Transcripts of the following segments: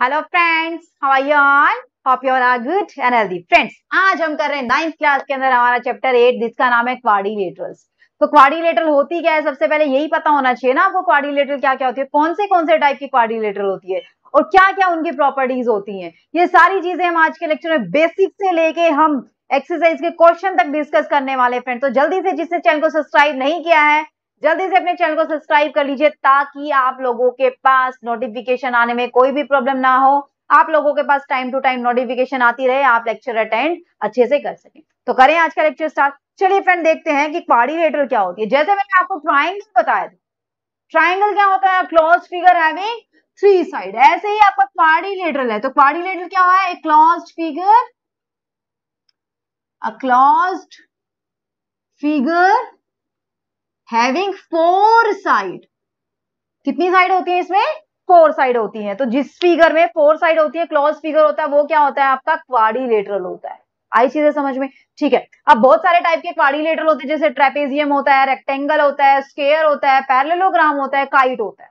Hello friends, how are you all? Hope you all are good and healthy. Friends, आज हम कर रहे हैं 9th क्लास के अंदर हमारा चैप्टर 8 जिसका नाम है क्वाड्रिलेटरल्स। तो क्वाड्रिलेटरल होती क्या है, सबसे पहले यही पता होना चाहिए ना आपको। क्वाड्रिलेटरल क्या क्या होती है, कौन से टाइप की क्वाड्रिलेटरल होती है और क्या क्या उनकी प्रॉपर्टीज होती हैं, ये सारी चीजें हम आज के लेक्चर में बेसिक से लेके हम एक्सरसाइज के क्वेश्चन तक डिस्कस करने वाले फ्रेंड। तो जल्दी से, जिसने चैनल को सब्सक्राइब नहीं किया है, जल्दी से अपने चैनल को सब्सक्राइब कर लीजिए ताकि आप लोगों के पास नोटिफिकेशन आने में कोई भी प्रॉब्लम ना हो। आप लोगों के पास टाइम टू टाइम नोटिफिकेशन आती रहे, आप लेक्चर अटेंड अच्छे से कर सकें। तो करें आज का लेक्चर स्टार्ट। चलिए फ्रेंड, देखते हैं कि क्वाड्रिलेटरल क्या होती है। जैसे मैंने आपको ट्राइंगल बताया था, ट्राइंगल क्या होता है? Closed figure having three side. ऐसे ही आपका क्वाड्रिलेटरल है। तो क्वाड्रिलेटरल क्या हुआ है? एक closed figure, a closed figure having four side. कितनी साइड होती है इसमें? फोर साइड होती है। तो जिस फिगर में फोर साइड होती है, क्लोज फिगर होता है, वो क्या होता है? आपका क्वाड्रिलेटरल होता है। आई चीजें समझ में? ठीक है। अब बहुत सारे टाइप के क्वाड्रिलेटरल होते हैं, जैसे ट्रेपेजियम होता है, रेक्टेंगल होता है, स्क्वायर होता है, पैरेललोग्राम होता है, काइट होता है।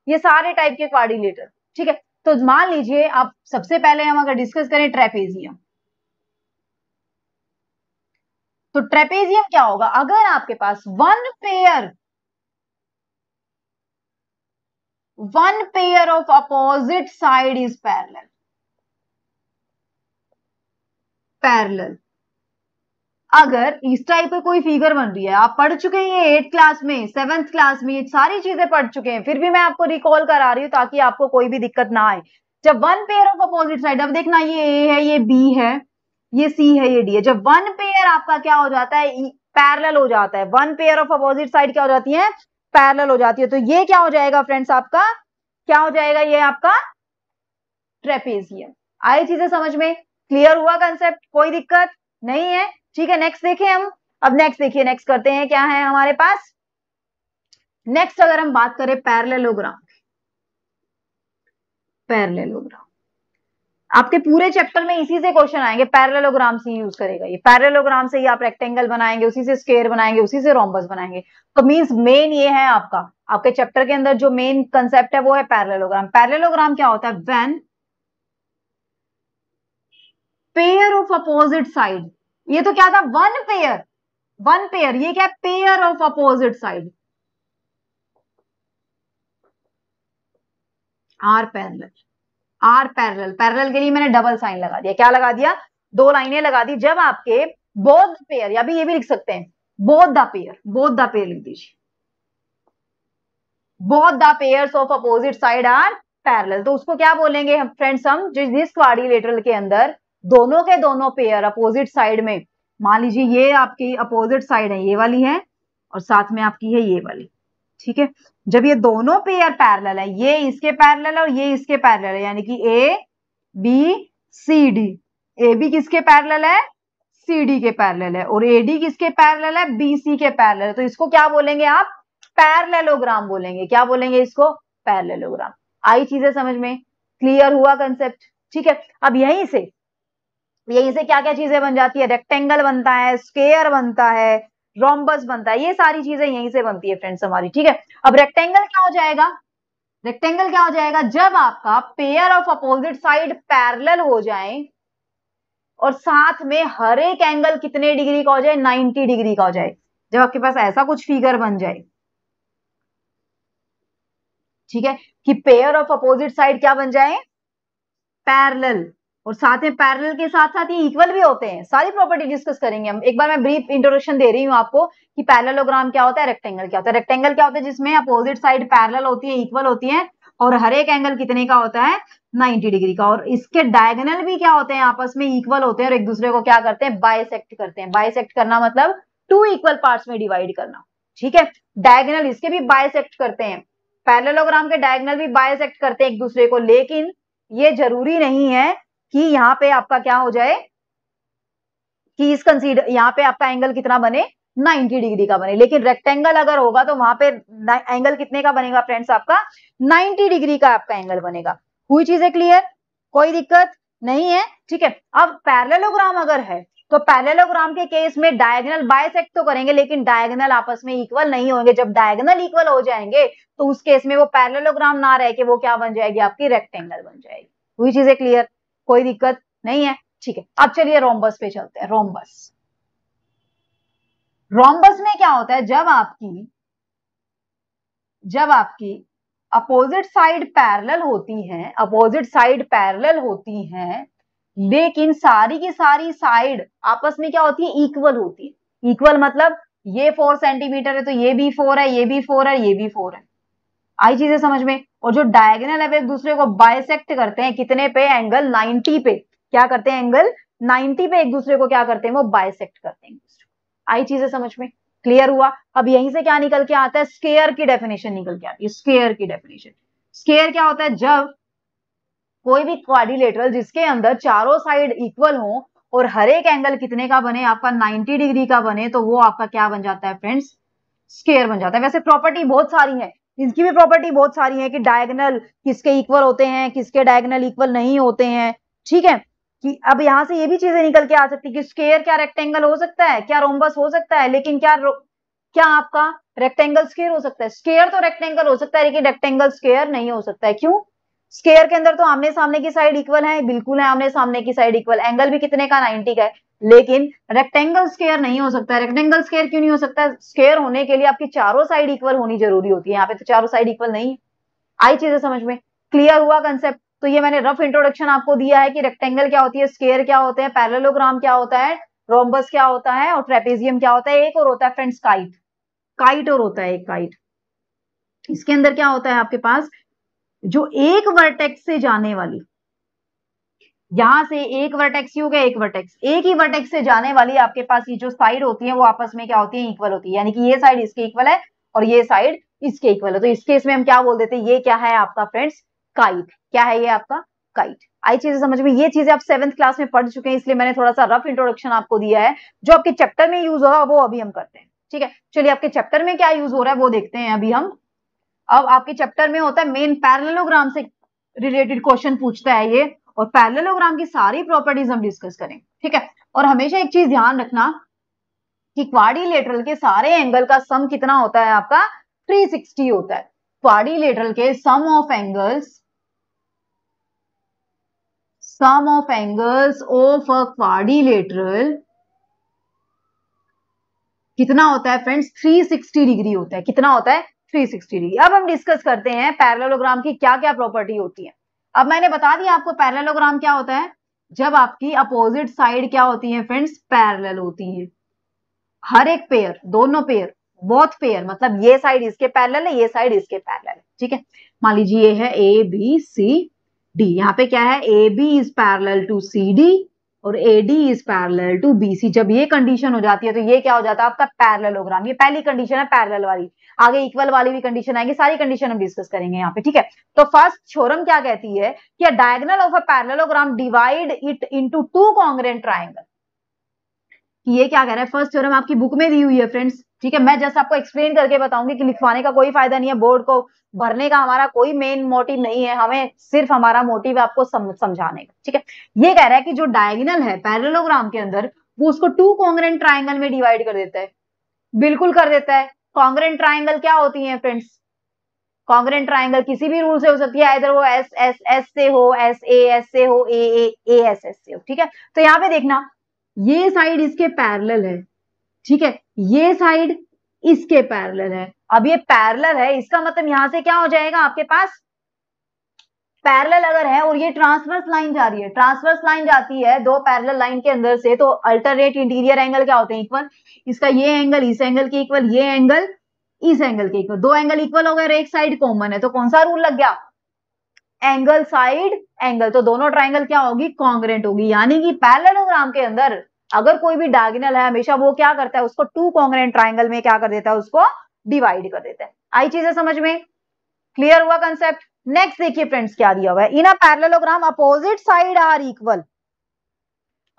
ये सारे टाइप के क्वाड्रिलेटरल। ठीक है। तो मान लीजिए आप, सबसे पहले हम अगर डिस्कस करें ट्रेपेजियम, तो ट्रेपेजियम क्या होगा? अगर आपके पास one pair of opposite side is parallel। अगर इस टाइप का कोई फिगर बन रही है, आप पढ़ चुके हैं ये 8th क्लास में, 7th क्लास में, ये सारी चीजें पढ़ चुके हैं, फिर भी मैं आपको रिकॉल करा रही हूँ ताकि आपको कोई भी दिक्कत ना आए। जब one pair of opposite side, अब देखना ये ए है, ये बी है, ये सी है, ये डी है। जब वन पेयर आपका क्या हो जाता है? पैरेलल हो जाता है। One pair of opposite side क्या हो जाती है? पैरेलल हो जाती है। तो ये क्या हो जाएगा फ्रेंड्स? आपका क्या हो जाएगा? ये आपका ट्रेपेजियम। आई चीजें समझ में? क्लियर हुआ कंसेप्ट? कोई दिक्कत नहीं है? ठीक है, नेक्स्ट देखें हम। अब नेक्स्ट देखिए, नेक्स्ट करते हैं, क्या है हमारे पास नेक्स्ट? अगर हम बात करें पैरेललोग्राम, पैरेललोग्राम आपके पूरे चैप्टर में इसी से क्वेश्चन आएंगे, पैरेललोग्राम से यूज करेगा ये। पैरेललोग्राम से ही आप रेक्टेंगल बनाएंगे, उसी से स्क्वायर बनाएंगे, उसी से रोम्बस बनाएंगे। तो मींस मेन ये है आपका, आपके चैप्टर के अंदर जो मेन कंसेप्ट है वो है पैरेललोग्राम। पैरेललोग्राम क्या होता है? When pair of opposite side. ये तो क्या था? One pair, one pair. ये क्या? Pair of opposite side are parallel. Are parallel, parallel के लिए मैंने डबल साइन लगा दिया। क्या लगा दिया? दो लाइनें लगा दी। जब आपके बोथ पेयर, या भी ये भी लिख सकते हैं both the pair, both the pair लिख दीजिए, both the pairs of opposite side are parallel. तो उसको क्या बोलेंगे हम फ्रेंड्स? हम जिस क्वाड्रिलेटरल के अंदर दोनों के दोनों पेयर अपोजिट साइड में, मान लीजिए ये आपकी अपोजिट साइड है, ये वाली है, और साथ में आपकी है ये वाली। ठीक है। जब ये दोनों पेयर पैरेलल है, ये इसके पैरेलल और ये इसके पैरेलल है, यानी कि A B C D. A B किसके पैरेलल है? सी डी के पैरेलल है। और ए डी किसके पैरेलल है? बी सी के पैरेलल है। तो इसको क्या बोलेंगे आप? पैरेललोग्राम बोलेंगे। क्या बोलेंगे इसको? पैरेललोग्राम। आई चीजें समझ में? क्लियर हुआ कंसेप्ट? ठीक है। अब यहीं से क्या क्या चीजें बन जाती है? रेक्टेंगल बनता है, स्क्वायर बनता है, रोम्बस बनता है, ये सारी चीजें यहीं से बनती है फ्रेंड्स हमारी। ठीक है। अब रेक्टेंगल क्या हो जाएगा? रेक्टेंगल क्या हो जाएगा? जब आपका pair of opposite side parallel हो जाए और साथ में हर एक एंगल कितने डिग्री का हो जाए? 90 डिग्री का हो जाए। जब आपके पास ऐसा कुछ फिगर बन जाए, ठीक है, कि पेयर ऑफ अपोजिट साइड क्या बन जाए? पैरेलल, और साथ में पैरेलल के साथ साथ ये इक्वल भी होते हैं। सारी प्रॉपर्टी डिस्कस करेंगे हम। एक बार मैं ब्रीफ इंट्रोडक्शन दे रही हूँ आपको कि पैरेललोग्राम क्या होता है, रेक्टेंगल क्या होता है। रेक्टेंगल क्या होता है? जिसमें अपोजिट साइड पैरेलल होती है, इक्वल होती है, और हर एक एंगल कितने का होता है? 90 डिग्री का। और इसके डायगोनल भी क्या होते हैं? आपस में इक्वल होते हैं और एक दूसरे को क्या करते हैं? बाइसेक्ट करते हैं। बाइसेक्ट करना मतलब टू इक्वल पार्ट्स में डिवाइड करना। ठीक है। डायगोनल इसके भी बाइसेक्ट करते हैं, पैरेललोग्राम के डायगोनल भी बाइसेक्ट करते हैं एक दूसरे को, लेकिन ये जरूरी नहीं है कि यहाँ पे आपका क्या हो जाए, कि इस कंसीडर यहाँ पे आपका एंगल कितना बने? 90 डिग्री का बने। लेकिन रेक्टेंगल अगर होगा तो वहां पे एंगल कितने का बनेगा फ्रेंड्स? आपका 90 डिग्री का आपका एंगल बनेगा। हुई चीजें क्लियर? कोई दिक्कत नहीं है? ठीक है। अब पैरेललोग्राम अगर है तो पैरेललोग्राम के केस में डायगोनल बाइसेक्ट तो करेंगे, लेकिन डायगोनल आपस में इक्वल नहीं होंगे। जब डायगोनल इक्वल हो जाएंगे तो उस केस में वो पैरेललोग्राम ना रह के वो क्या बन जाएगी? आपकी रेक्टेंगल बन जाएगी। हुई चीजें क्लियर, कोई दिक्कत नहीं है, ठीक है। अब चलिए रोम्बस पे चलते हैं। रोम्बस, रोम्बस में क्या होता है, जब आपकी अपोजिट साइड पैरेलल होती है, अपोजिट साइड पैरेलल होती है, लेकिन सारी की सारी साइड आपस में क्या होती है, इक्वल होती है। इक्वल मतलब ये 4 सेंटीमीटर है तो ये भी 4 है, ये भी 4 है, ये भी 4 है। आई चीजें समझ में। और जो डायगोनल है वे एक दूसरे को बाइसेक्ट करते हैं, कितने पे, एंगल 90 पे। क्या करते हैं, एंगल 90 पे एक दूसरे को क्या करते हैं, वो बाइसेक्ट करते हैं एक दूसरे को। आई चीजें समझ में, क्लियर हुआ। अब यहीं से क्या निकल के आता है, स्केयर की डेफिनेशन निकल के आती है। स्केयर की डेफिनेशन, स्केयर क्या होता है, जब कोई भी क्वाड्रिलेटरल जिसके अंदर चारों साइड इक्वल हो और हर एक एंगल कितने का बने, आपका 90 डिग्री का बने, तो वो आपका क्या बन जाता है फ्रेंड्स, स्केयर बन जाता है। वैसे प्रॉपर्टी बहुत सारी है, इसकी भी प्रॉपर्टी बहुत सारी है कि डायगोनल किसके इक्वल होते हैं, किसके डायगोनल इक्वल नहीं होते हैं, ठीक है। कि अब यहां से ये भी चीजें निकल के आ सकती है कि स्केयर क्या रेक्टेंगल हो सकता है, क्या रोम्बस हो सकता है, लेकिन क्या आपका रेक्टेंगल स्केयर हो सकता है। स्केयर तो रेक्टेंगल हो सकता है लेकिन रेक्टेंगल स्केयर नहीं हो सकता है। क्यों, स्केयर के अंदर तो आमने सामने की साइड इक्वल है, बिल्कुल है, आमने सामने की साइड इक्वल, एंगल भी कितने का, 90 का है, लेकिन रेक्टेंगल स्केयर नहीं हो सकता। रेक्टेंगल स्केयर क्यों नहीं हो सकता, स्केयर होने के लिए आपकी चारों साइड इक्वल होनी जरूरी होती है, यहाँ पे तो चारों साइड इक्वल नहीं है। आई चीजें समझ में, क्लियर हुआ कंसेप्ट। तो ये मैंने रफ इंट्रोडक्शन आपको दिया है कि रेक्टेंगल क्या होती है, स्केयर क्या होते हैं, पैरेललोग्राम क्या होता है, रोम्बस क्या होता है और ट्रेपेजियम क्या होता है। एक और होता है फ्रेंड्स काइट, काइट और होता है एक काइट। इसके अंदर क्या होता है आपके पास, जो एक वर्टेक्स से जाने वाली, यहां से एक वर्टेक्स हो गया, एक वर्टेक्स, एक ही वर्टेक्स से जाने वाली आपके पास ये जो साइड होती है वो आपस में क्या होती है, इक्वल होती है। यानी कि ये साइड इसके इक्वल है और ये साइड इसके इक्वल है, तो इस केस में हम क्या बोल देते हैं, ये क्या है आपका फ्रेंड्स, काइट। क्या है ये आपका, काइट। आई चीजें समझ में। ये चीजें आप 7th क्लास में पढ़ चुके हैं, इसलिए मैंने थोड़ा सा रफ इंट्रोडक्शन आपको दिया है। जो आपके चैप्टर में यूज होगा वो अभी हम करते हैं, ठीक है। चलिए आपके चैप्टर में क्या यूज हो रहा है वो देखते हैं अभी हम। अब आपके चैप्टर में होता है मेन पैरेललोग्राम से रिलेटेड क्वेश्चन पूछता है ये, और पैरेललोग्राम की सारी प्रॉपर्टीज हम डिस्कस करेंगे, ठीक है। और हमेशा एक चीज ध्यान रखना कि क्वाड्रिलेटरल के सारे एंगल का सम कितना होता है आपका, 360 होता है। क्वाड्रिलेटरल के sum of angles of a quadrilateral कितना होता है फ्रेंड्स, 360 डिग्री होता है। कितना होता है, 360 डिग्री। अब हम डिस्कस करते हैं पैरेललोग्राम की क्या क्या प्रॉपर्टी होती है। अब मैंने बता दिया आपको पैरेललोग्राम क्या होता है, जब आपकी अपोजिट साइड क्या होती है फ्रेंड्स, पैरेलल होती है। हर एक पेयर, दोनों पेयर, बोथ पेयर, मतलब ये साइड इसके पैरेलल है, ये साइड इसके पैरेलल है, ठीक है। मान लीजिए ये है ए बी सी डी, यहाँ पे क्या है, A B is parallel to C D और AD is parallel to BC। जब ये कंडीशन हो जाती है तो ये क्या हो जाता है आपका पैरेललोग्राम। ये पहली कंडीशन है पैरेलल वाली, आगे इक्वल वाली भी कंडीशन आएगी, सारी कंडीशन हम डिस्कस करेंगे यहाँ पे, ठीक है। तो फर्स्ट थ्योरम क्या कहती है कि diagonal of a parallelogram divide it into two congruent triangle. ये क्या कह रहा है, फर्स्ट थ्योरम आपकी बुक में दी हुई है फ्रेंड्स, ठीक है। मैं जस्ट आपको एक्सप्लेन करके बताऊंगी कि लिखवाने का कोई फायदा नहीं है, बोर्ड को भरने का हमारा कोई मेन मोटिव नहीं है, हमें सिर्फ हमारा मोटिव आपको समझाने का, ठीक है। ये कह रहा है कि जो डायगोनल है पैरेललोग्राम के अंदर, वो उसको टू कॉन्ग्रुएंट ट्रायंगल में डिवाइड कर देता है। बिल्कुल कर देता है। कॉन्ग्रुएंट ट्रायंगल क्या होती है फ्रेंड्स, कॉन्ग्रुएंट ट्रायंगल किसी भी रूल से हो सकती है, इधर वो एस एस एस से हो, एस से हो, ए एस से हो, ठीक है। तो यहाँ पे देखना, ये साइड इसके पैरेलल है, ठीक है, ये साइड इसके पैरेलल है। अब ये पैरेलल है, इसका मतलब यहां से क्या हो जाएगा आपके पास, पैरेलल अगर है और ये ट्रांसवर्स लाइन जा रही है, ट्रांसवर्स लाइन जाती है दो पैरेलल लाइन के अंदर से, तो अल्टरनेट इंटीरियर एंगल क्या होते हैं, इक्वल। इसका ये एंगल इस एंगल के इक्वल, ये एंगल इस एंगल के इक्वल, दो एंगल इक्वल हो गए और एक साइड कॉमन है, तो कौन सा रूल लग गया, एंगल साइड एंगल। तो दोनों ट्राइंगल क्या होगी, कॉन्ग्रुएंट होगी। यानी कि पैरेललोग्राम के अंदर अगर कोई भी डायगोनल है, हमेशा वो क्या करता है, उसको टू कॉन्ग्रुएंट ट्राइंगल में क्या कर देता है, उसको डिवाइड कर देता है। आई चीजें समझ में, क्लियर हुआ कंसेप्ट। नेक्स्ट देखिए फ्रेंड्स क्या दिया हुआ है, in a parallelogram opposite side are equal,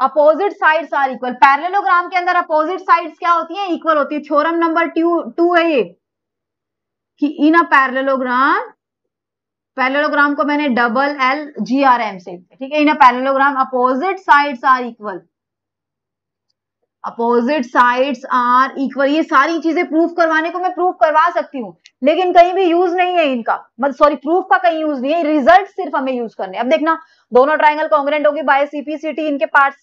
opposite sides are equal. Parallelogram के अंदर अपोजिट साइड्स क्या होती है, इक्वल होती है। थ्योरम नंबर 2 है ये कि इन अ पैरेललोग्राम, पैरेललोग्राम को मैंने DLGRM से, ठीक है, in a parallelogram opposite sides are equal, opposite sides are equal, ये सारी चीजें प्रूफ करवाने को मैं प्रूफ करवा सकती हूँ, लेकिन कहीं भी यूज नहीं है इनका, मतलब सॉरी प्रूफ का कहीं यूज नहीं है, रिजल्ट सिर्फ हमें यूज करने। अब देखना दोनों ट्राइंगल कॉन्ग्रुएंट होगी बाय सीपीसीटी, इनके पार्ट्स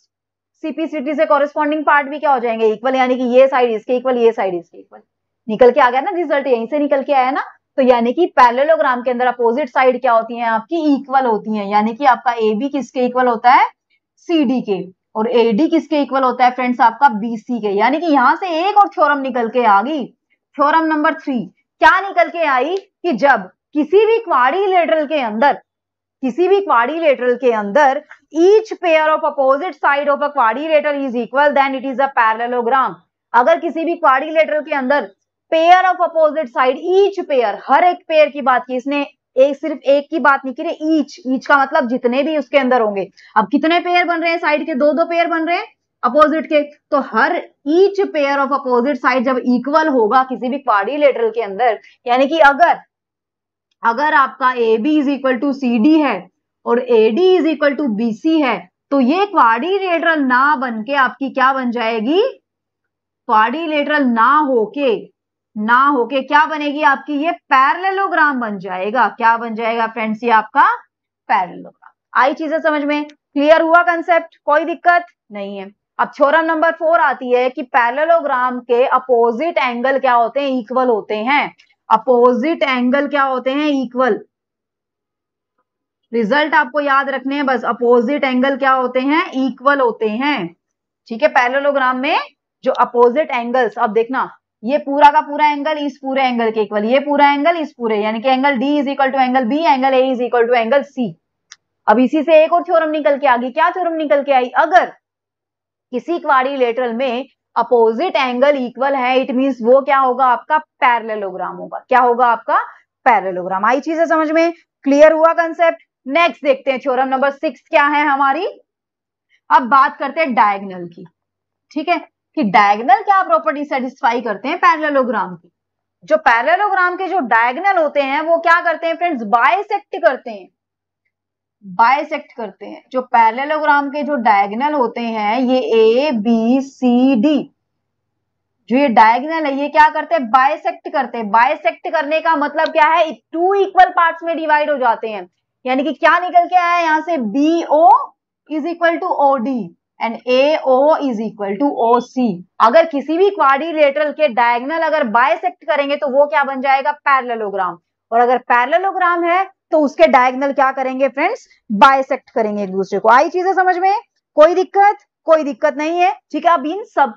सीपीसीटी से कॉरेस्पॉन्डिंग पार्ट भी क्या हो जाएंगे, इक्वल, यानी कि ये साइड इसके इक्वल, ये साइड इसके इक्वल। निकल के आ गया ना रिजल्ट, यहीं से निकल के आया ना। तो यानी कि पैरेललोग्राम के अंदर अपोजिट साइड क्या होती है आपकी, इक्वल होती है, यानी कि आपका ए बी किसके इक्वल होता है, सी डी के, और एडी किसके इक्वल होता है फ्रेंड्स, आपका बीसी के। यानी कि यहां से एक और थ्योरम निकल के आ गई, थ्योरम नंबर 3 क्या निकल के आई, कि जब किसी भी क्वाड्रिलेटरल के अंदर, किसी भी क्वाड्रिलेटरल के अंदर each pair of opposite side of a quadrilateral is equal, then it is a parallelogram. अगर किसी भी क्वाड्रिलेटरल के अंदर pair of opposite side, each pair, हर एक पेयर की बात की इसने, एक सिर्फ एक की बात नहीं की रही, ईच, ईच का मतलब जितने भी उसके अंदर होंगे। अब कितने पेयर बन रहे हैं साइड के, दो दो पेयर बन रहे हैं अपोजिट के, तो हर each pair of opposite side जब इक्वल होगा किसी भी क्वाड्रिलेटरल के अंदर, यानी कि अगर आपका A B is equal to C D है और A D is equal to B C है, तो ये क्वाड्रिलेटरल ना बन के आपकी क्या बन जाएगी, क्वाड्रिलेटरल ना होके क्या बनेगी आपकी, ये पैरेललोग्राम बन जाएगा। क्या बन जाएगा फ्रेंड्स, ये आपका पैरेललोग्राम। आई चीजें समझ में, क्लियर हुआ कंसेप्ट, कोई दिक्कत नहीं है। अब थ्योरम नंबर 4 आती है कि पैरेललोग्राम के अपोजिट एंगल क्या होते हैं, इक्वल होते हैं। अपोजिट एंगल क्या होते हैं, इक्वल। रिजल्ट आपको याद रखने हैं बस, अपोजिट एंगल क्या होते हैं, इक्वल होते हैं। ठीक है, पैरेललोग्राम में जो अपोजिट एंगल्स, अब देखना ये पूरा का पूरा एंगल इस पूरे एंगल के इक्वल, ये पूरा एंगल इस पूरे, यानी कि angle D is equal to angle B, angle A is equal to angle C. अब इसी से एक और थ्योरम निकल के आ गई, क्या थ्योरम निकल के आई, अगर किसी क्वाड्रिलेटरल में अपोजिट एंगल इक्वल है, इट मींस वो क्या होगा आपका, पैरेललोग्राम होगा। क्या होगा आपका, पैरेललोग्राम। आई चीजें समझ में, क्लियर हुआ कंसेप्ट। नेक्स्ट देखते हैं थ्योरम नंबर 6 क्या है हमारी। अब बात करते हैं डायगोनल की, ठीक है, कि डायगोनल क्या प्रॉपर्टी सेटिस्फाई करते हैं पैरेललोग्राम की। जो पैरेललोग्राम के जो डायगोनल होते हैं वो क्या करते हैं फ्रेंड्स, बाइसेक्ट करते हैं, बाइसेक्ट करते हैं। जो पैरेललोग्राम के जो डायगोनल होते हैं, ये ए बी सी डी, जो ये डायगोनल है ये क्या करते हैं, बाइसेक्ट करते हैं। बाइसेक्ट करने का मतलब क्या है, टू इक्वल पार्ट्स में डिवाइड हो जाते हैं। यानी कि क्या निकल के आया यहां से, B O is equal to O D and A O is equal to O C. अगर किसी भी क्वाड्रिलेटरल के डायगोनल अगर बाइसेक्ट करेंगे तो वो क्या बन जाएगा, पैरेललोग्राम। और अगर पैरेललोग्राम है तो उसके डायगोनल क्या करेंगे फ्रेंड्स, बाइसेक्ट करेंगे एक दूसरे को। आई चीजें समझ में, कोई दिक्कत नहीं है। ठीक है, अब इन सब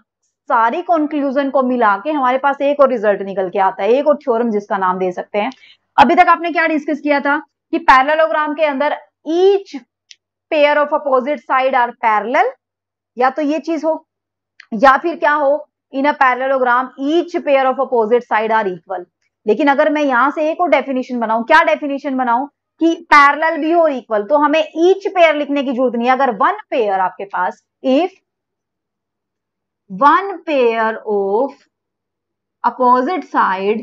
सारी कंक्लूजन को मिला के हमारे पास एक और रिजल्ट निकल के आता है, एक और थ्योरम जिसका नाम दे सकते हैं। अभी तक आपने क्या डिस्कस किया था कि पैरेललोग्राम के अंदर each pair of opposite side are parallel, या तो ये चीज हो या फिर क्या हो, in a parallelogram each pair of opposite side are equal. लेकिन अगर मैं यहां से एक और डेफिनेशन बनाऊं, क्या डेफिनेशन बनाऊं, कि पैरेलल भी हो इक्वल, तो हमें ईच पेयर लिखने की जरूरत नहीं है। अगर वन पेयर आपके पास, if one pair of opposite side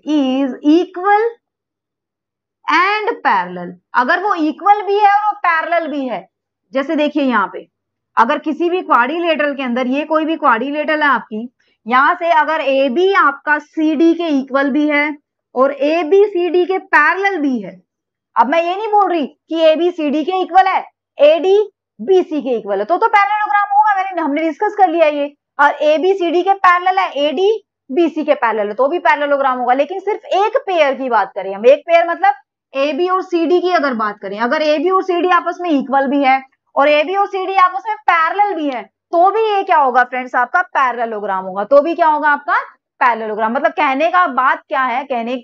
is equal and parallel, अगर वो इक्वल भी है और वो पैरेलल भी है। जैसे देखिए यहां पे, अगर किसी भी क्वाड्रिलेटरल के अंदर, ये कोई भी क्वाड्रिलेटरल है आपकी, यहां से अगर ए बी आपका सी डी के इक्वल भी है और ए बी सी डी के पैरेलल भी है। अब मैं ये नहीं बोल रही कि ए बी सी डी के इक्वल है, ए डी बीसी के इक्वल है तो पैरेललोग्राम होगा, हमने डिस्कस कर लिया ये। और ए बी सी डी के पैरेलल है, ए डी बीसी के पैरेलल है तो भी पैरेललोग्राम होगा। लेकिन सिर्फ एक पेयर की बात करें हम, एक पेयर मतलब ए बी और सी डी की अगर बात करें, अगर ए बी और सी डी आपस में इक्वल भी है और ए बी और सी डी आपस में पैरेलल भी है, तो भी ये क्या होगा फ्रेंड्स, आपका पैरेललोग्राम होगा। तो भी क्या होगा आपका पैरेललोग्राम। मतलब कहने का बात क्या है, कहने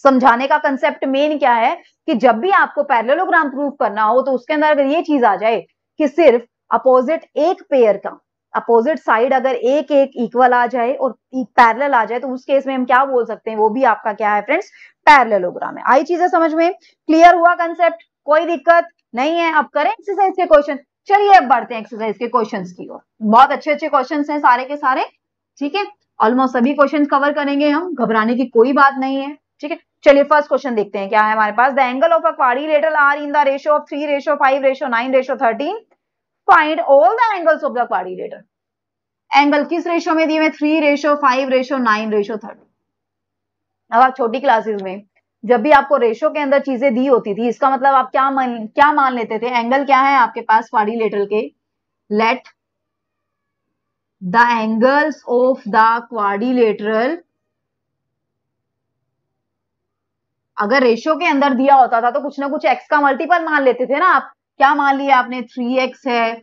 समझाने का कंसेप्ट मेन क्या है, कि जब भी आपको पैरेललोग्राम प्रूव करना हो तो उसके अंदर अगर ये चीज आ जाए कि सिर्फ अपोजिट एक पेयर का अपोजिट साइड अगर एक एक इक्वल आ जाए और पैरेलल आ जाए, तो उस केस में हम क्या बोल सकते हैं, वो भी आपका क्या है फ्रेंड्स, पैरेललोग्राम है। आई चीजें समझ में, क्लियर हुआ कंसेप्ट, कोई दिक्कत नहीं है। अब करें एक्सरसाइज के क्वेश्चन। चलिए अब बढ़ते हैं एक्सरसाइज के क्वेश्चंस की ओर। बहुत अच्छे अच्छे क्वेश्चंस हैं सारे के सारे, ठीक है, ऑलमोस्ट सभी क्वेश्चन कवर करेंगे हम, घबराने की कोई बात नहीं है। ठीक है, चलिए फर्स्ट क्वेश्चन देखते हैं क्या है हमारे पास। The angle of a quadrilateral are in the ratio of 3:5:9:13 find all the angles of the quadrilateral. Angle किस रेशो में दिए हुए? 3:5:9:30। अब आप छोटी क्लासेस में जब भी आपको रेशो के अंदर चीजें दी होती थी, इसका मतलब आप क्या मान लेते थे? एंगल क्या है आपके पास क्वाड्रिलेटरल के? Let the angles of the quadrilateral, अगर रेशो के अंदर दिया होता था तो कुछ ना कुछ एक्स का मल्टीपल मान लेते थे ना आप। क्या मान लिया आपने? 3x है,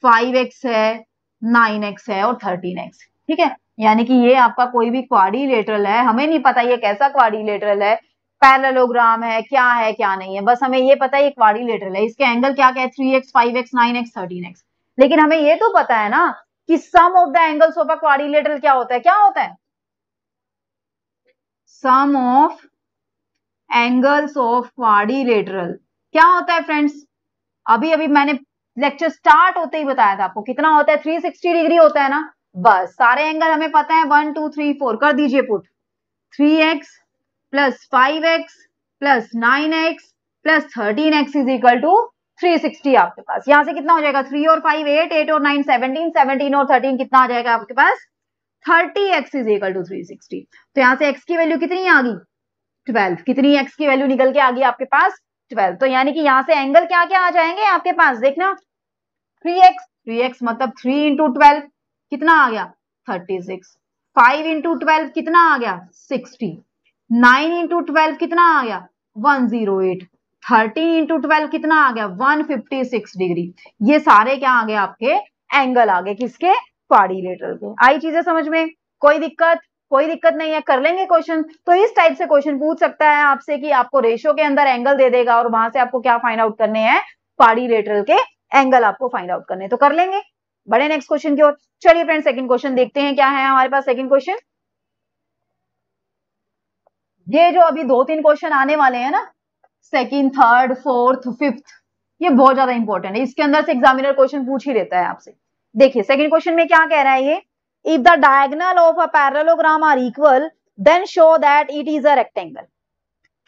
5x है, 9x है और 13x। ठीक है, यानी कि ये आपका कोई भी क्वाड्रिलेटरल है, हमें नहीं पता ये कैसा क्वाड्रिलेटरल है, पैरेललोग्राम है, क्या नहीं है, बस हमें ये पता है ये क्वाड्रिलेटरल है। इसके एंगल क्या क्या है? 3x, 5x, 9x, 13x। लेकिन हमें ये तो पता है ना कि sum of the angles of a quadrilateral क्या होता है? क्या होता है? Sum of angles of quadrilateral क्या होता है फ्रेंड्स? अभी अभी मैंने लेक्चर स्टार्ट होते ही बताया था आपको, कितना होता है? 360 डिग्री होता है ना। बस सारे एंगल हमें पता है, 1 2 3 4 कर दीजिए put. 3x plus 5x plus 9x plus 13x is equal to 360 आपके पास। यहां से कितना हो जाएगा? 3 और 5 8, 8 और 9 17, 17 और 13 कितना आ जाएगा आपके पास? 30x is equal to 360। तो यहां से x की वैल्यू कितनी आ गई? 12। कितनी x की वैल्यू निकल के आ गई आपके पास? 12। तो यानी कि यहां से एंगल क्या क्या आ जाएंगे आपके पास? देखना, 3x, 3x मतलब 3 इंटू 12 कितना आ गया? 36। 5 इंटू 12 कितना आ गया? 60। 9 इंटू 12 कितना आ गया? 108। 13 इंटू 12 कितना आ गया? 156 डिग्री। ये सारे क्या आ गए आपके? एंगल आ गए किसके? क्वाड्रिलेटरल के। आई चीजें समझ में? कोई दिक्कत? कोई दिक्कत नहीं है, कर लेंगे क्वेश्चन। तो इस टाइप से क्वेश्चन पूछ सकता है आपसे कि आपको रेशो के अंदर एंगल दे देगा और वहां से आपको क्या फाइंड आउट करने हैं? क्वाड्रिलेटरल के एंगल आपको फाइंड आउट करने। तो कर लेंगे, बड़े नेक्स्ट क्वेश्चन की ओर। चलिए फ्रेंड, सेकंड क्वेश्चन देखते हैं क्या है हमारे पास। सेकंड क्वेश्चन, ये जो अभी 2-3 क्वेश्चन आने वाले हैं ना, सेकंड, थर्ड, फोर्थ, फिफ्थ, ये बहुत ज्यादा इंपॉर्टेंट है। इसके अंदर से एग्जामिनर क्वेश्चन पूछ ही लेता है आपसे। देखिए सेकंड क्वेश्चन में क्या कह रहा है ये, if the diagonal of a parallelogram are equal then show that it is a rectangle.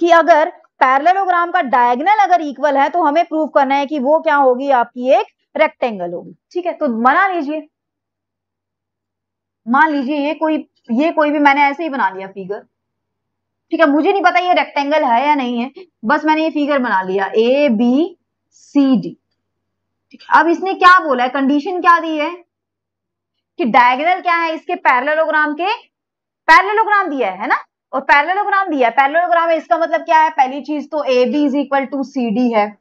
कि अगर पैरेललोग्राम का डायगोनल अगर इक्वल है तो हमें प्रूव करना है कि वो क्या होगी? आपकी एक रेक्टेंगल होगी। ठीक है, तो बना लीजिए। मान लीजिए ये कोई भी मैंने ऐसे ही बना लिया फिगर। ठीक है, मुझे नहीं पता ये रेक्टेंगल है या नहीं है, बस मैंने ये फिगर बना लिया ABCD। ठीक है, अब इसने क्या बोला है? कंडीशन क्या दी है कि डायगोनल क्या है इसके? पैरेललोग्राम के पैरेललोग्राम दिया है ना, और पैरेललोग्राम दिया है। पैरेललोग्राम है इसका मतलब क्या है? पहली चीज तो AB is equal to CD है,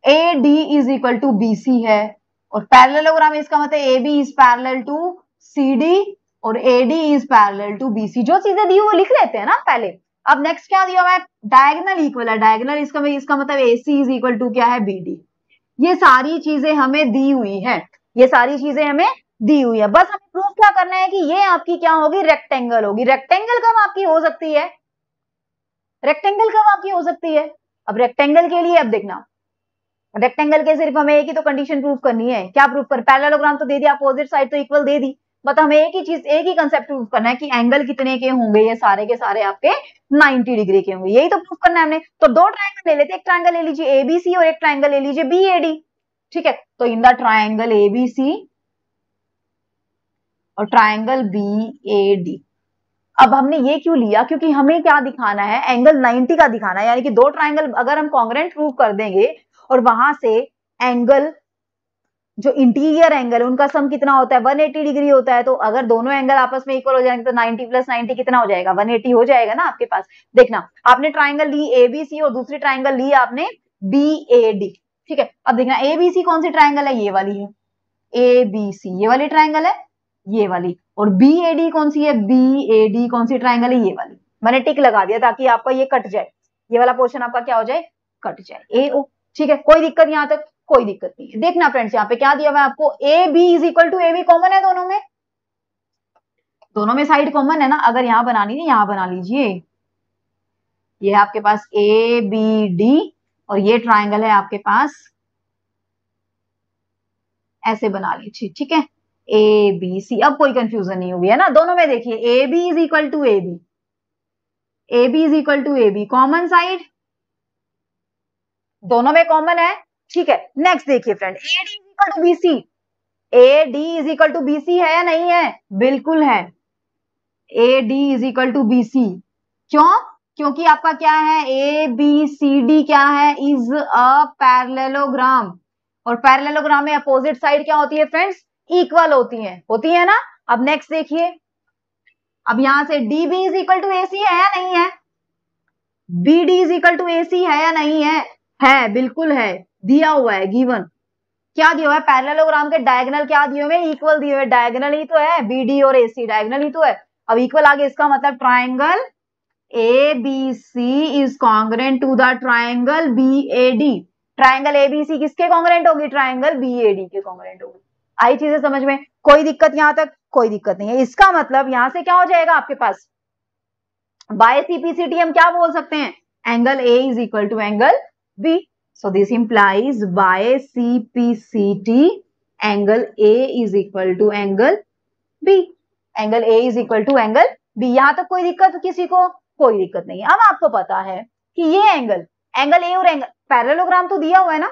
AD is equal to BC है, और पैरेललोग्राम इसका मतलब AB is parallel to CD और AD is parallel to BC। जो चीजें दी वो लिख लेते हैं ना पहले। अब नेक्स्ट क्या दिया हुआ है? डायगोनल इक्वल है। डायगोनल इसका मतलब AC इज इक्वल टू क्या है? BD। ये सारी चीजें हमें दी हुई है, ये सारी चीजें हमें दी हुई है। बस हमें प्रूफ क्या करना है कि ये आपकी क्या होगी? रेक्टेंगल होगी। रेक्टेंगल कब आपकी हो सकती है? रेक्टेंगल कब आपकी हो सकती है? अब रेक्टेंगल के लिए अब देखना, रेक्टेंगल के सिर्फ हमें एक ही तो कंडीशन प्रूफ करनी है। क्या प्रूफ कर? पैरेललोग्राम तो दे दिया, अपोजिट साइड तो इक्वल दे दी, बट हमें एक ही चीज, एक ही कंसेप्ट प्रूफ करना है कि एंगल कितने के होंगे? ये सारे के सारे आपके 90 डिग्री के होंगे। यही तो प्रूफ करना है हमने। तो दो ट्राइंगल ले लेते, एक ट्राइंगल ले लीजिए ABC और एक ट्राइंगल ले लीजिए BAD। ठीक है, तो इन द ट्राइंगल ABC और ट्राइंगल BAD। अब हमने ये क्यों लिया? क्योंकि हमें क्या दिखाना है? एंगल 90 का दिखाना है। यानी कि दो ट्राइंगल अगर हम कॉन्ग्रुएंट प्रूव कर देंगे और वहां से एंगल, जो इंटीरियर एंगल है उनका सम कितना होता है? 180 डिग्री होता है। तो अगर दोनों एंगल आपस में इक्वल हो जाएंगे तो 90 प्लस 90 कितना हो जाएगा? 180 हो जाएगा ना आपके पास। देखना, आपने ट्राइंगल ली ABC और दूसरी ट्राइंगल ली आपने BAD। ठीक है, अब देखना ABC कौन सी ट्राइंगल है? ये वाली है ABC, ये वाली ट्राइंगल है ये वाली। और BAD कौन सी है? BAD कौन सी ट्राइंगल है? ये वाली। मैंने टिक लगा दिया ताकि आपका ये कट जाए, ये वाला पोर्शन आपका क्या हो जाए? कट जाए। AO। ठीक है, कोई दिक्कत यहां तक? कोई दिक्कत नहीं है। देखना फ्रेंड्स, यहाँ पे क्या दिया हुआ है आपको? AB is equal to AB common है दोनों में, दोनों में साइड कॉमन है ना। अगर यहां बनानी है यहां बना लीजिए, ये है आपके पास ABD और ये ट्राइंगल है आपके पास, ऐसे बना लीजिए। ठीक है, ABC। अब कोई कंफ्यूजन नहीं हुई है ना। दोनों में देखिए AB is equal to AB, AB is equal to AB, common side दोनों में कॉमन है। ठीक है, नेक्स्ट देखिए friend, AD is equal to BC, A D is equal to BC है या नहीं है? बिल्कुल है, A D is equal to BC. क्यों? क्योंकि आपका क्या है, ए बी सी डी क्या है, इज अ पैरेललोग्राम, और पैरेललोग्राम में अपोजिट साइड क्या होती है फ्रेंड्स? इक्वल होती है ना। अब नेक्स्ट देखिए, अब यहां से D B is equal to A C है या नहीं है? B D is equal to A C है या नहीं है? है, बिल्कुल है, दिया हुआ है, गिवन। क्या दिया हुआ है? पैरेललोग्राम के डायगोनल क्या दिए हुए? इक्वल दिए हुए, डायगोनल ही तो है, बी डी और ए सी डायगोनल ही तो है। अब इक्वल आगे, इसका मतलब triangle A B C is congruent to the triangle B A D. Triangle A B C किसके कॉन्ग्रेंट होगी? ट्राइंगल बी ए डी के कॉन्ग्रेंट होगी। आई चीजें समझ में? कोई दिक्कत यहां तक? कोई दिक्कत नहीं है। इसका मतलब यहां से क्या हो जाएगा आपके पास, बाय सीपीसीटी हम क्या बोल सकते हैं? Angle A is equal to angle B. So this implies by CPCT angle A is equal to angle B. Angle A is equal to angle B. यहां तक कोई दिक्कत किसी को? कोई दिक्कत नहीं है। अब आपको पता है कि ये एंगल ए और एंगल, पैरेललोग्राम तो दिया हुआ है ना,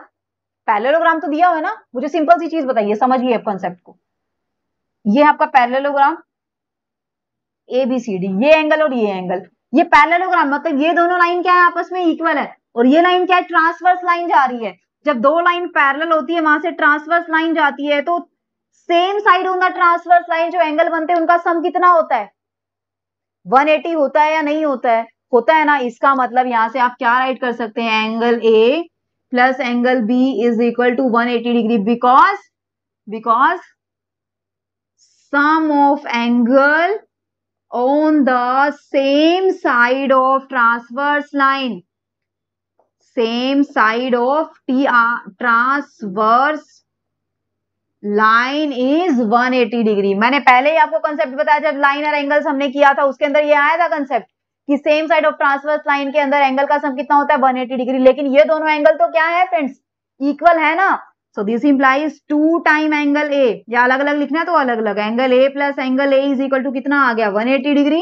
पैरेललोग्राम तो दिया हुआ है ना। मुझे सिंपल सी चीज बताइए, समझिए कॉन्सेप्ट को। ये आपका parallelogram A B C D, ये एंगल और ये एंगल, ये पैरेललोग्राम मतलब ये दोनों लाइन क्या है? आपस में इक्वल है। और ये लाइन क्या है? ट्रांसवर्स लाइन जा रही है। जब दो लाइन पैरेलल होती है, वहां से ट्रांसवर्स लाइन जाती है, तो same side on the transverse line जो एंगल बनते हैं उनका सम कितना होता है? 180 होता है या नहीं होता है? होता है ना। इसका मतलब यहां से आप क्या राइट कर सकते हैं? Angle A plus angle B is equal to 180 degree, because sum of angle on the same side of transverse line, same side of transverse line is 180 degree. मैंने पहले ही आपको कंसेप्ट बताया, जब लाइन और एंगल्स हमने किया था उसके अंदर ये आया था कंसेप्ट कि same side of transverse line के अंदर एंगल का सम कितना होता है? 180 डिग्री। लेकिन ये दोनों एंगल तो क्या है फ्रेंड्स? इक्वल है ना। So this implies 2 time angle A, या अलग अलग लिखना है तो अलग अलग, angle A plus angle A is equal to कितना आ गया? 180 डिग्री।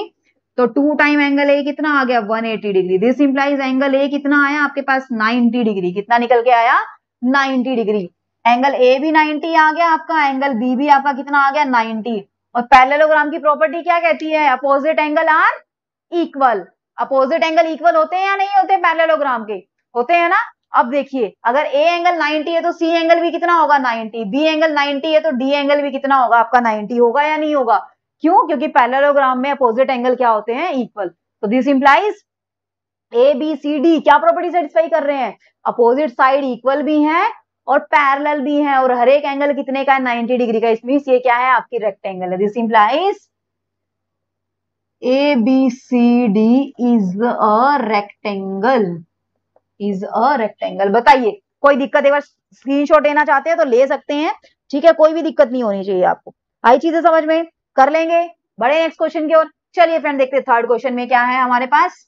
तो 2 टाइम एंगल ए कितना आ गया? 180 degree. This implies angle A कितना आया आपके पास? 90 डिग्री। कितना निकल के आया? 90 डिग्री। एंगल ए भी 90 आ गया आपका, एंगल बी भी आपका कितना आ गया? 90। और पैरेललोग्राम की प्रॉपर्टी क्या कहती है? Opposite angle are equal. Opposite angle equal होते हैं या नहीं होते? पैरेललोग्राम के होते हैं ना। अब देखिए, अगर ए एंगल 90 है तो सी एंगल भी कितना होगा? 90। बी एंगल 90 है तो डी एंगल भी कितना होगा आपका? 90 होगा या नहीं होगा? क्यों? क्योंकि पैरेललोग्राम में अपोजिट एंगल क्या होते हैं? इक्वल। तो this implies A B C D क्या प्रॉपर्टी सेटिस्फाई कर रहे हैं? अपोजिट साइड इक्वल भी है और पैरेलल भी है, और हर एक एंगल कितने का है? 90 डिग्री का। इसमें ये क्या है? आपकी रेक्टेंगल है। This implies A B C D is a rectangle, is a rectangle. बताइए, कोई दिक्कत? एक बार स्क्रीनशॉट लेना चाहते हैं तो ले सकते हैं, ठीक है, कोई भी दिक्कत नहीं होनी चाहिए आपको। आई चीजें समझ में? कर लेंगे, बड़े नेक्स्ट क्वेश्चन की ओर। चलिए फ्रेंड, देखते हैं थर्ड क्वेश्चन में क्या है हमारे पास।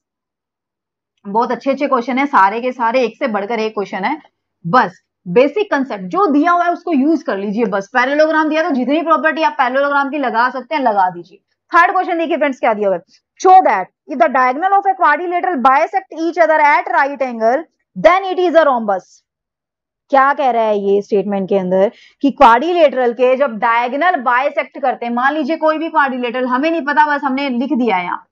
बहुत अच्छे अच्छे क्वेश्चन है, सारे के सारे, एक से बढ़कर एक क्वेश्चन है। बस बेसिक कंसेप्ट जो दिया हुआ है उसको यूज कर लीजिए। बस पैरेललोग्राम दिया तो जितनी प्रॉपर्टी आप पैरेललोग्राम की लगा सकते हैं लगा दीजिए। थर्ड क्वेश्चन देखिए फ्रेंड्स, क्या दिया हुआ है। Show that if the diagonal of a quadrilateral bisect each other at right angle then it is a rhombus. क्या कह रहा है ये स्टेटमेंट के अंदर कि क्वाड्रिलेटरल के जब डायगोनल बाइसेक्ट करते हैं, मान लीजिए कोई भी क्वाड्रिलेटरल, हमें नहीं पता, बस हमने लिख दिया है यहाँ,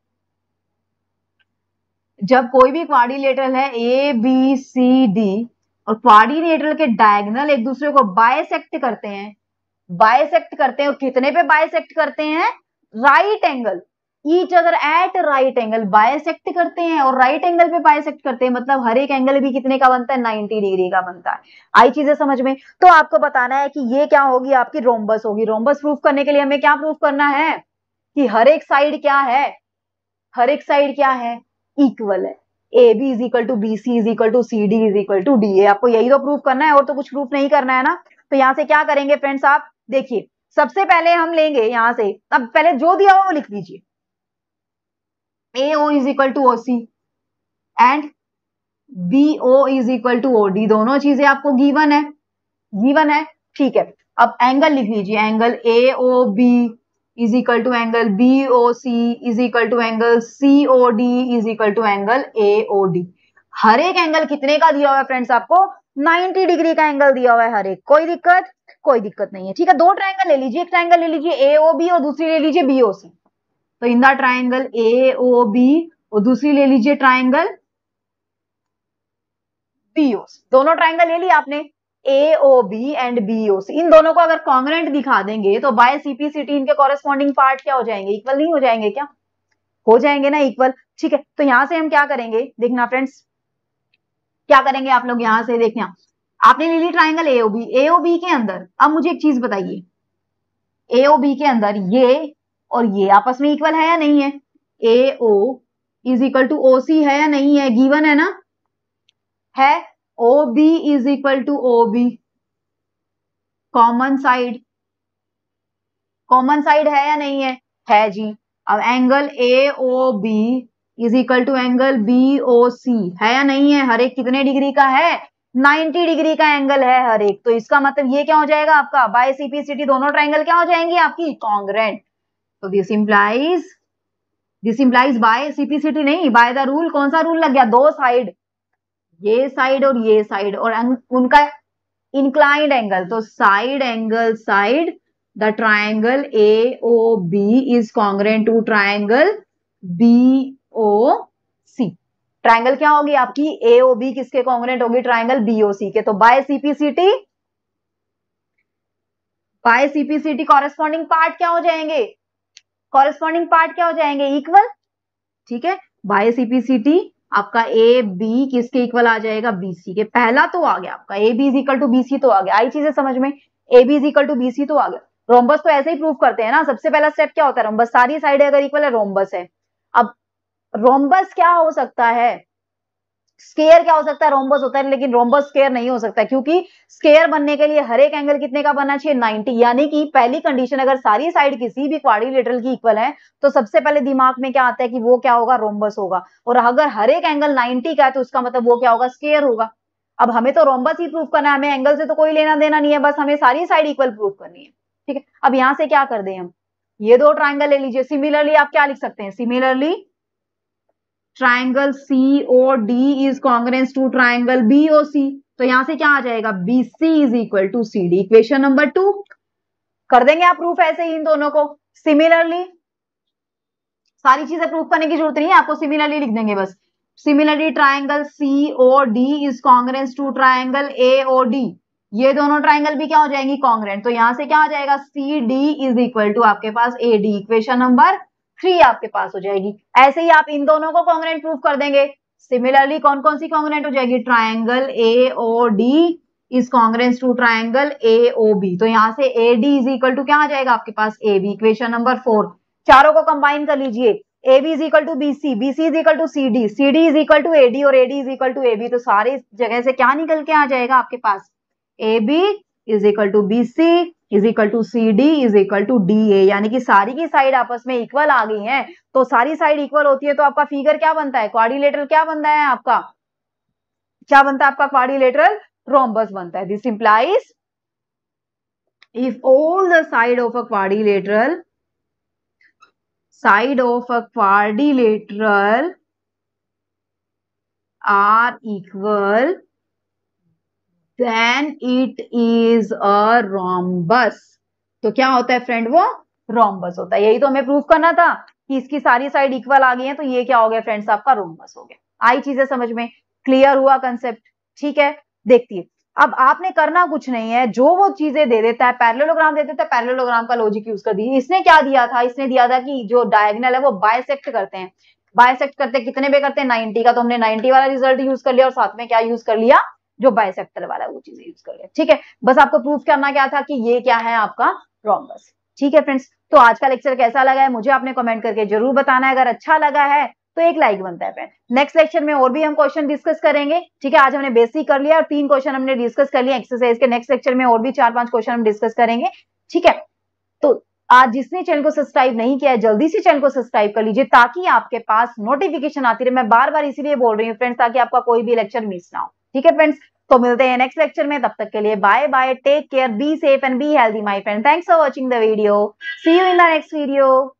जब कोई भी क्वाड्रिलेटरल है ए बी सी डी और क्वाड्रिलेटरल के डायगोनल एक दूसरे को बाइसेक्ट करते हैं, और कितने पे बाइसेक्ट करते हैं? Right angle, each other at right angle bisect करते हैं, और राइट एंगल पे बाइसेक्ट करते हैं, मतलब हर एक एंगल भी कितने का बनता है? 90 डिग्री का बनता है। आई चीजें समझ में? तो आपको बताना है कि ये क्या होगी? आपकी रोम्बस होगी। रोम्बस प्रूफ करने के लिए हमें क्या प्रूफ करना है? कि हर एक साइड क्या है? हर एक साइड क्या है? इक्वल है। A B is equal to B C is equal to C D is equal to D A. आपको यही तो प्रूफ करना है, और तो कुछ प्रूफ नहीं करना है ना। तो यहां से क्या करेंगे फ्रेंड्स, आप देखिए, सबसे पहले हम लेंगे यहां से, अब पहले जो दिया हुआ वो लिख लीजिए, A O is equal to O C and B O is equal to O D. दोनों चीजें आपको गिवन है, ठीक है। अब एंगल लिख लीजिए, angle A O B is equal to angle B O C is equal to angle C O D is equal to angle A O D. हर एक एंगल कितने का दिया हुआ है फ्रेंड्स? आपको 90 डिग्री का एंगल दिया हुआ है हर एक। कोई दिक्कत? कोई दिक्कत नहीं है, ठीक है। दो ट्राइंगल ले लीजिए, एक ट्राइंगल ले लीजिए AOB और दूसरी ले लीजिए BOC। तो इन द ट्राइंगल AOB और दूसरी ले लीजिए ट्राइंगल BOC। दोनों ट्राइंगल ले लिया आपने, AOB एंड BOC। इन दोनों को अगर कॉन्ग्रेंट दिखा देंगे तो बाय CPCT इनके कॉरेस्पॉन्डिंग पार्ट क्या हो जाएंगे, इक्वल नहीं हो जाएंगे क्या? हो जाएंगे ना इक्वल, ठीक है। तो यहां से हम क्या करेंगे, देखना फ्रेंड्स, क्या करेंगे आप लोग यहां से, देखना आपने ले ली ट्राइंगल AOB के अंदर। अब मुझे एक चीज बताइए, AOB के अंदर ये और ये आपस में इक्वल है या नहीं है? AO is equal to OC है या नहीं है? गिवन है ना, है। OB is equal to OB, common side, common side है या नहीं है? है जी। अब angle AOB is equal to angle BOC है या नहीं है? हर एक कितने डिग्री का है? 90 डिग्री का एंगल है हर एक। तो इसका मतलब ये क्या हो जाएगा आपका, बाय CPCT दोनों ट्राइंगल क्या हो जाएंगे आपकी, कॉन्ग्रेंट। तो दिस इंप्लाइज बाय CPCT नहीं, बाय द रूल। कौन सा रूल लग गया? दो साइड, ये साइड और ये साइड, और उनका इंक्लाइंड एंगल, तो side angle side, the triangle AOB is congruent to triangle BOC। Triangle क्या होगी आपकी, AOB किसके कॉन्ग्रेंट होगी, ट्राइंगल BOC के। तो बाय CPCT कॉरेस्पॉन्डिंग पार्ट क्या हो जाएंगे, कॉरेस्पॉन्डिंग पार्ट क्या हो जाएंगे, इक्वल, ठीक है। बाय CPCT आपका AB किसके इक्वल आ जाएगा, BC के। पहला तो आ गया आपका AB is equal to BC, तो आ गया, आई चीजें समझ में, AB is equal to BC तो आ गया। रोम्बस तो ऐसे ही प्रूव करते हैं ना, सबसे पहला स्टेप क्या होता है, रोम्बस, सारी साइडें अगर इक्वल है रोम्बस है। अब रोम्बस क्या हो सकता है, स्केयर क्या हो सकता है, रोम्बस होता है, लेकिन रोम्बस स्केयर नहीं हो सकता, क्योंकि स्केयर बनने के लिए हर एक एंगल कितने का बनना चाहिए, 90। यानी कि पहली कंडीशन, अगर सारी साइड किसी भी क्वाड्रिलेटरल की इक्वल है तो सबसे पहले दिमाग में क्या आता है कि वो क्या होगा, रोम्बस होगा। और अगर हर एक एंगल 90 का है तो उसका मतलब वो क्या होगा, स्केयर होगा। अब हमें तो रोम्बस ही प्रूव करना है, हमें एंगल से तो कोई लेना देना नहीं है, बस हमें सारी साइड इक्वल प्रूव करनी है, ठीक है। अब यहां से क्या कर दें हम, ये दो ट्राइंगल ले लीजिए। सिमिलरली आप क्या लिख सकते हैं, similarly triangle COD is congruence to triangle BOC। तो यहां से क्या आ जाएगा, BC is equal to CD। Equation number 2 कर देंगे आप प्रूफ ऐसे ही इन दोनों को। सिमिलरली सारी चीजें प्रूफ करने की जरूरत नहीं है आपको, सिमिलरली लिख देंगे बस। Similarly triangle COD is congruence to triangle AOD। ये दोनों ट्राइंगल भी क्या हो जाएंगी, कॉन्ग्रेंट। तो यहां से क्या आ जाएगा, CD इज इक्वल टू आपके पास AD। इक्वेशन नंबर 3 आपके पास हो जाएगी। ऐसे ही आप इन दोनों को कॉन्ग्रेंट प्रूफ कर देंगे। सिमिलरली कौन कौन सी कॉन्ग्रेंट हो जाएगी, triangle AOD is congruence to triangle AOB। तो यहां से AD इज इक्वल टू क्या आ जाएगा आपके पास, AB। Equation number 4। चारों को कंबाइन कर लीजिए, AB is equal to BC, BC is equal to CD, CD is equal to AD और AD is equal to AB। तो सारे जगह से क्या निकल के आ जाएगा आपके पास, AB is equal to BC is equal to CD is equal to DA। यानी कि सारी की साइड आपस में इक्वल आ गई हैं। तो सारी साइड इक्वल होती है तो आपका फिगर क्या बनता है, क्वाड्रिलेटरल क्या बनता है आपका, क्या बनता है आपका, क्वाड्रिलेटरल रोम्बस बनता है। This implies if all the side of a quadrilateral are equal, then it is a rhombus। तो क्या होता है फ्रेंड, वो रोम्बस होता है। यही तो हमें प्रूफ करना था कि इसकी सारी साइड इक्वल आ गई है, तो ये क्या हो गया फ्रेंड्स, आपका रोम्बस हो गया। आई चीजें समझ में, क्लियर हुआ कंसेप्ट, ठीक है। देखिए अब आपने करना कुछ नहीं है, जो वो चीजें दे देता है, पैरेललोग्राम दे देता है, पैरेललोग्राम का लॉजिक यूज कर दीजिए। इसने क्या दिया था, इसने दिया था कि जो डायगोनल है वो बाइसेक्ट करते हैं। बाइसेक्ट करते कितने पे करते हैं, 90 का। तो हमने 90 वाला रिजल्ट यूज कर लिया और साथ में क्या यूज कर लिया, जो बाइसेक्टर वाला वो चीजें यूज कर लिया, ठीक है। बस आपको प्रूफ करना क्या था कि ये क्या है आपका रोम्बस, ठीक है फ्रेंड्स। तो आज का लेक्चर कैसा लगा है मुझे आपने कमेंट करके जरूर बताना है। अगर अच्छा लगा है तो एक लाइक बनता है फ्रेंड। नेक्स्ट लेक्चर में और भी हम क्वेश्चन डिस्कस करेंगे, ठीक है। आज हमने बेसिक कर लिया और 3 क्वेश्चन हमने डिस्कस कर लिया एक्सरसाइज के। नेक्स्ट लेक्चर में और भी 4-5 क्वेश्चन हम डिस्कस करेंगे, ठीक है। तो आज जिसने चैनल को सब्सक्राइब नहीं किया है जल्दी से चैनल को सब्सक्राइब कर लीजिए, ताकि आपके पास नोटिफिकेशन आती रहे। मैं बार बार इसीलिए बोल रही हूँ फ्रेंड्स, ताकि आपका कोई भी लेक्चर मिस ना हो, ठीक है फ्रेंड्स। तो मिलते हैं नेक्स्ट लेक्चर में, तब तक के लिए bye bye, take care, be safe and be healthy my friend. Thanks for watching the video, see you in the next video.